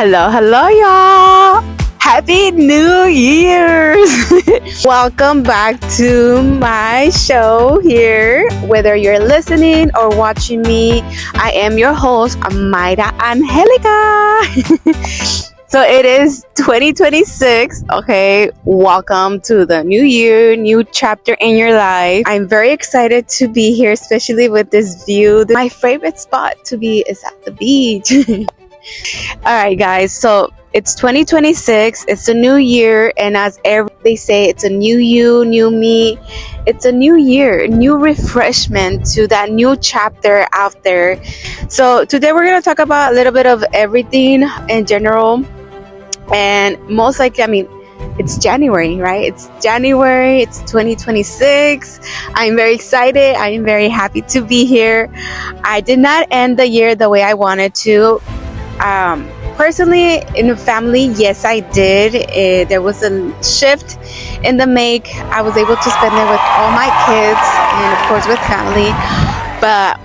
Hello, y'all. Happy New Year's. Welcome back to my show here. Whether you're listening or watching me, I am your host, Mayra Angelica. So it is 2026. Okay, welcome to the new year, new chapter in your life. I'm very excited to be here, especially with this view. My favorite spot to be is at the beach. All right, guys. So it's 2026. It's a new year, and they say, it's a new you, new me. It's a new year, new refreshment to that new chapter out there. So today we're gonna talk about a little bit of everything in general, and most likely, it's January, right? It's January. It's 2026. I'm very excited. I am very happy to be here. I did not end the year the way I wanted to. Personally, in the family, yes, I did. There was a shift in the make. I was able to spend it with all my kids and, of course, with family. But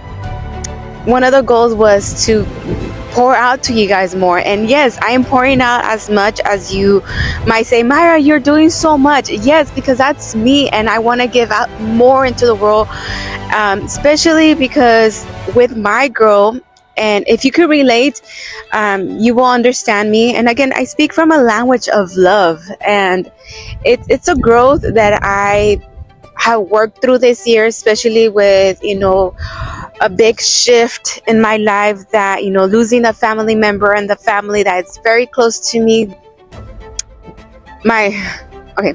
one of the goals was to pour out to you guys more. And yes, I am pouring out as much as you might say, Myra, you're doing so much. Yes, because that's me, and I want to give out more into the world, especially because with my girl. And if you could relate, you will understand me. And again, I speak from a language of love, and it's a growth that I have worked through this year, especially with, a big shift in my life, that, losing a family member and the family that's very close to me. Okay.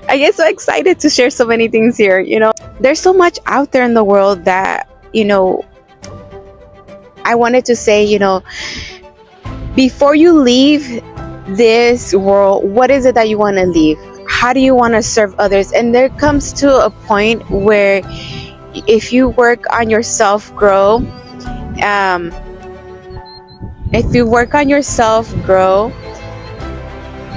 I get so excited to share so many things here. There's so much out there in the world that, I wanted to say, before you leave this world, what is it that you want to leave? How do you want to serve others? And there comes to a point where if you work on yourself, grow.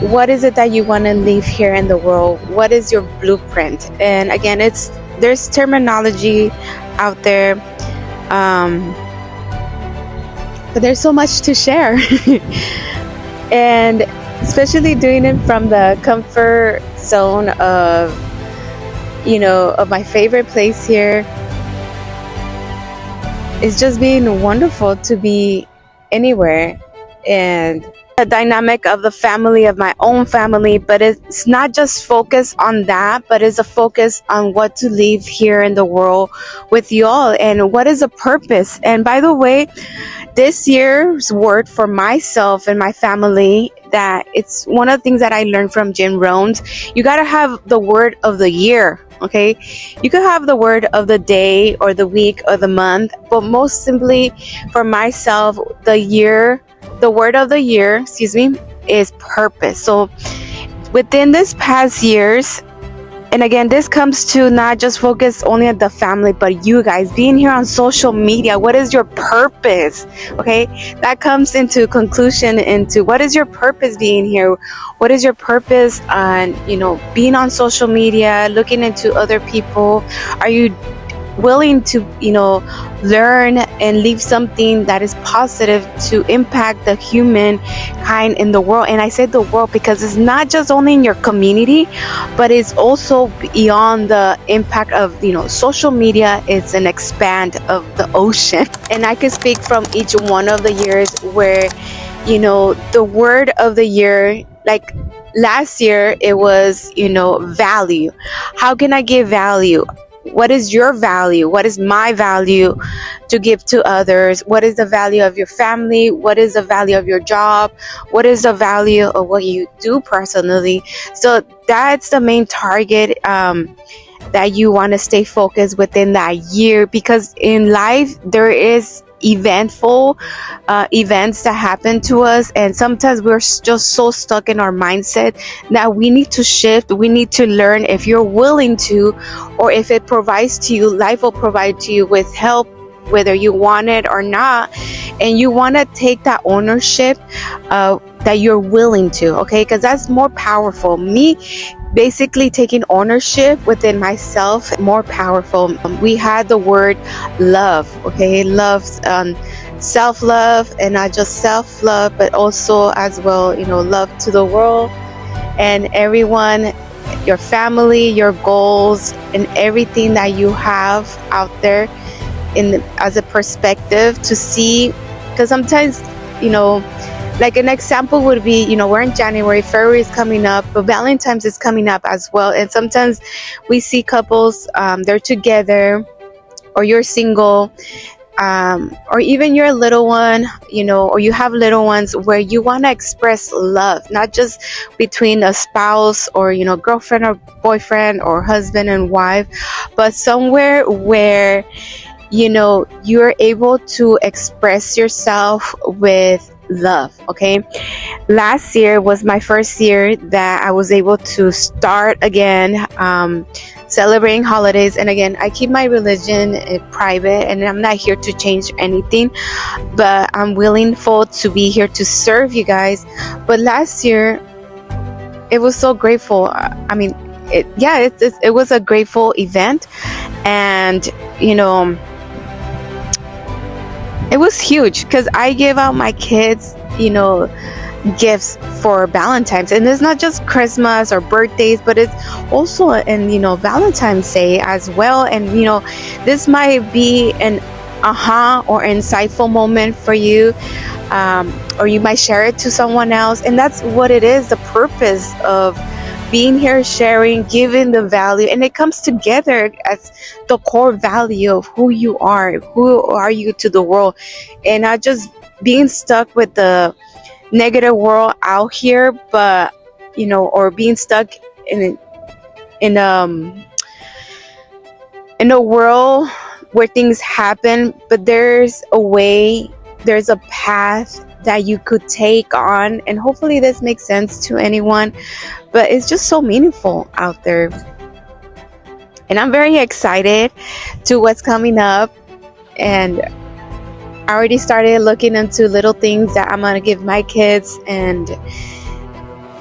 What is it that you want to leave here in the world? What is your blueprint? And again, there's terminology out there. But there's so much to share. And especially doing it from the comfort zone of my favorite place here, it's just been wonderful to be anywhere. And the dynamic of the family, of my own family, but it's not just focused on that, but it's a focus on what to leave here in the world with y'all, and what is a purpose. And by the way, this year's word for myself and my family, that it's one of the things that I learned from Jim Rohn's. You got to have the word of the year. Okay, you could have the word of the day or the week or the month, but most simply for myself, the word of the year, is purpose. So within this past years, and again, this comes to not just focus only at the family, but you guys being here on social media. What is your purpose? Okay, that comes into conclusion into what is your purpose being here? What is your purpose on, being on social media, looking into other people? Are you willing to, learn and leave something that is positive to impact the human kind in the world? And I said the world because it's not just only in your community, but it's also beyond the impact of, social media. It's an expand of the ocean. And I could speak from each one of the years where, the word of the year, like last year, it was, value. How can I give value? What is your value? What is my value to give to others? What is the value of your family? What is the value of your job? What is the value of what you do personally? So that's the main target that you want to stay focused within that year, because in life there is eventful events that happen to us, and sometimes we're just so stuck in our mindset that we need to shift. We need to learn. If you're willing to, or if it provides to you, life will provide to you with help, whether you want it or not, and you want to take that ownership that you're willing to, okay, because that's more powerful. Me basically taking ownership within myself more powerful. We had the word love, okay? Love, self-love, and not just self-love, but also as well, love to the world and everyone, your family, your goals, and everything that you have out there as a perspective to see. Because sometimes, like an example would be, we're in January, February is coming up, but Valentine's is coming up as well. And sometimes we see couples, they're together, or you're single, or even you're a little one, or you have little ones where you want to express love, not just between a spouse or, girlfriend or boyfriend or husband and wife, but somewhere where, you're able to express yourself with love. Okay. Last year was my first year that I was able to start again, celebrating holidays. And again, I keep my religion private, and I'm not here to change anything, but I'm willing to be here to serve you guys. But last year, it was so grateful. I mean, it was a grateful event, and it was huge because I gave out my kids, gifts for Valentine's, and it's not just Christmas or birthdays, but it's also in Valentine's Day as well. And this might be an aha or insightful moment for you, or you might share it to someone else, and that's what it is, the purpose of being here, sharing, giving the value, and it comes together as the core value of who you are you to the world, and not just being stuck with the negative world out here, but or being stuck in a world where things happen, but there's a path that you could take on. And hopefully this makes sense to anyone, but it's just so meaningful out there, and I'm very excited to what's coming up. And I already started looking into little things that I'm gonna give my kids, and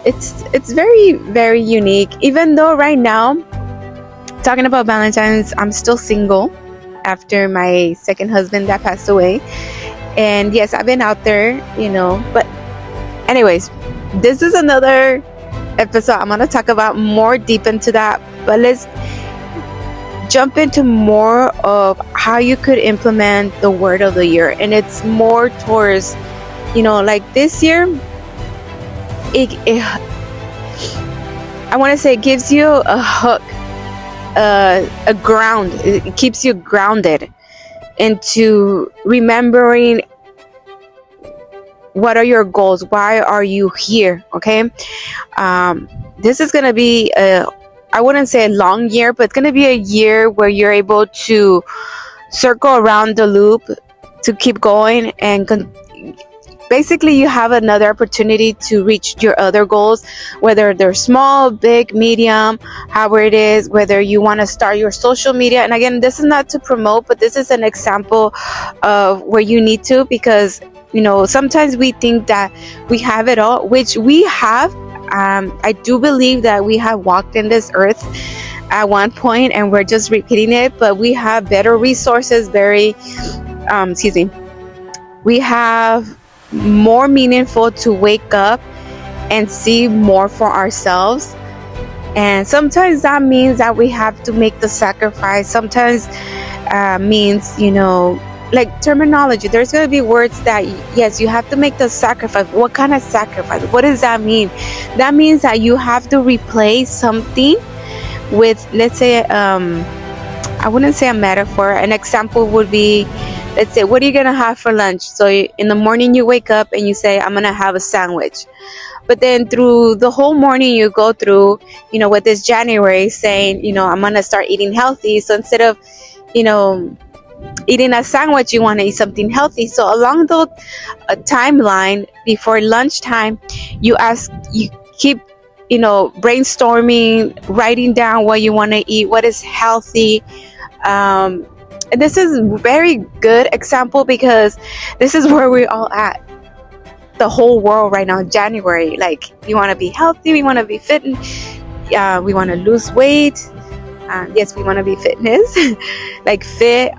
it's very, very unique. Even though right now, talking about Valentine's, I'm still single after my second husband that passed away. And yes, I've been out there, but anyways, this is another episode. I'm gonna talk about more deep into that, but let's jump into more of how you could implement the word of the year. And it's more towards, like this year, I want to say it gives you a hook, a ground. It keeps you grounded into remembering what are your goals, why are you here. Okay. This is going to be I wouldn't say a long year, but it's going to be a year where you're able to circle around the loop, to keep going, and basically you have another opportunity to reach your other goals, whether they're small, big, medium, however it is, whether you want to start your social media. And again, this is not to promote, but this is an example of where you need to, because sometimes we think that we have it all, which we have. I do believe that we have walked in this earth at one point, and we're just repeating it, but we have better resources, we have more meaningful to wake up and see more for ourselves. And sometimes that means that we have to make the sacrifice. Sometimes means, like terminology, there's going to be words that, yes, you have to make the sacrifice. What kind of sacrifice? What does that mean? That means that you have to replace something with, let's say, I wouldn't say a metaphor. An example would be, let's say, what are you going to have for lunch? So in the morning you wake up and you say, I'm going to have a sandwich. But then through the whole morning you go through, with this January saying, I'm going to start eating healthy. So instead of, eating a sandwich, you want to eat something healthy. So along the timeline before lunchtime, you keep, brainstorming, writing down what you want to eat, what is healthy. And this is a very good example because this is where we're all at. The whole world right now, January, like, we want to be healthy, we want to be fit. And We want to lose weight. Yes, we want to be fitness, like fit.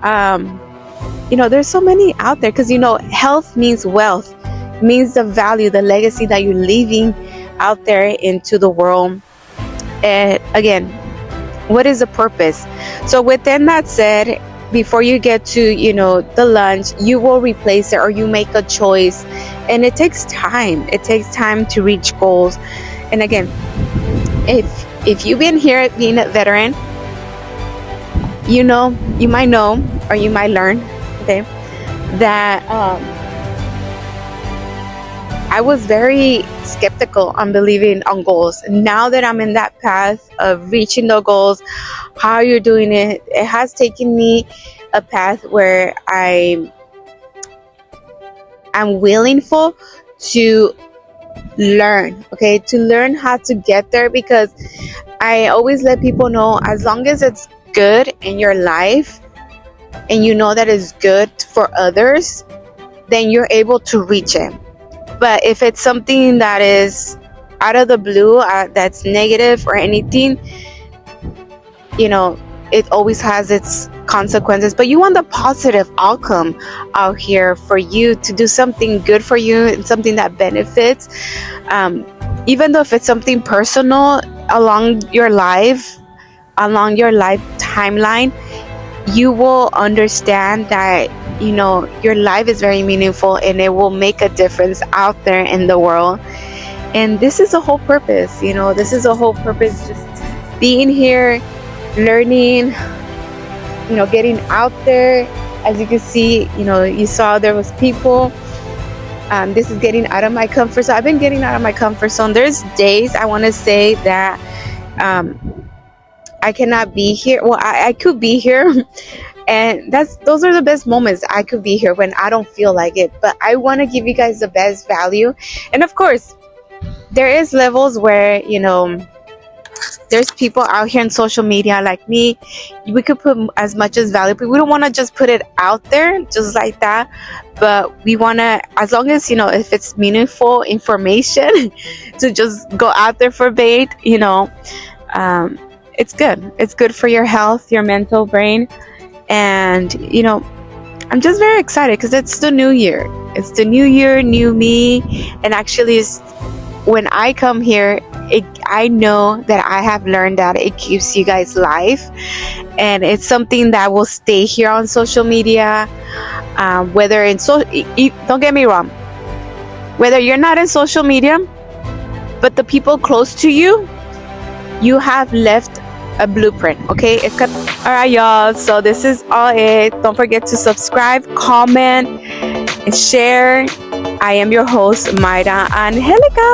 There's so many out there, because health means wealth, means the value, the legacy that you're leaving out there into the world. And again, what is the purpose? So within that said, before you get to the lunch, you will replace it, or you make a choice, and it takes time. It takes time to reach goals. And again, if you've been here being a veteran, you might know, or you might learn, okay, that I was very skeptical on believing on goals. Now that I'm in that path of reaching the goals, how you're doing it, it has taken me a path where I'm willing to learn, okay, to learn how to get there, because I always let people know, as long as it's good in your life and you know that it's good for others, then you're able to reach it. But if it's something that is out of the blue, that's negative or anything, it always has its consequences. But you want the positive outcome out here for you to do something good for you and something that benefits. Even though if it's something personal along your life timeline, you will understand that your life is very meaningful, and it will make a difference out there in the world. And this is the whole purpose. This is the whole purpose, just being here, learning, getting out there. As you can see, you saw there was people. This is getting out of my comfort zone. I've been getting out of my comfort zone. There's days I want to say that I cannot be here. Well, I could be here. And those are the best moments. I could be here when I don't feel like it, but I want to give you guys the best value. And of course, there is levels where there's people out here in social media like me. We could put as much as value, but we don't want to just put it out there just like that. But we want to, as long as if it's meaningful information, to just go out there for bait. It's good. It's good for your health, your mental brain. And I'm just very excited, because it's the new year. It's the new year, new me. And actually, when I come here, I know that I have learned that it keeps you guys live, and it's something that will stay here on social media. Whether don't get me wrong, whether you're not in social media, but the people close to you, you have left a blueprint. Okay, all right, y'all, so this is all it. Don't forget to subscribe, comment, and share. I am your host, Mayra Angelica.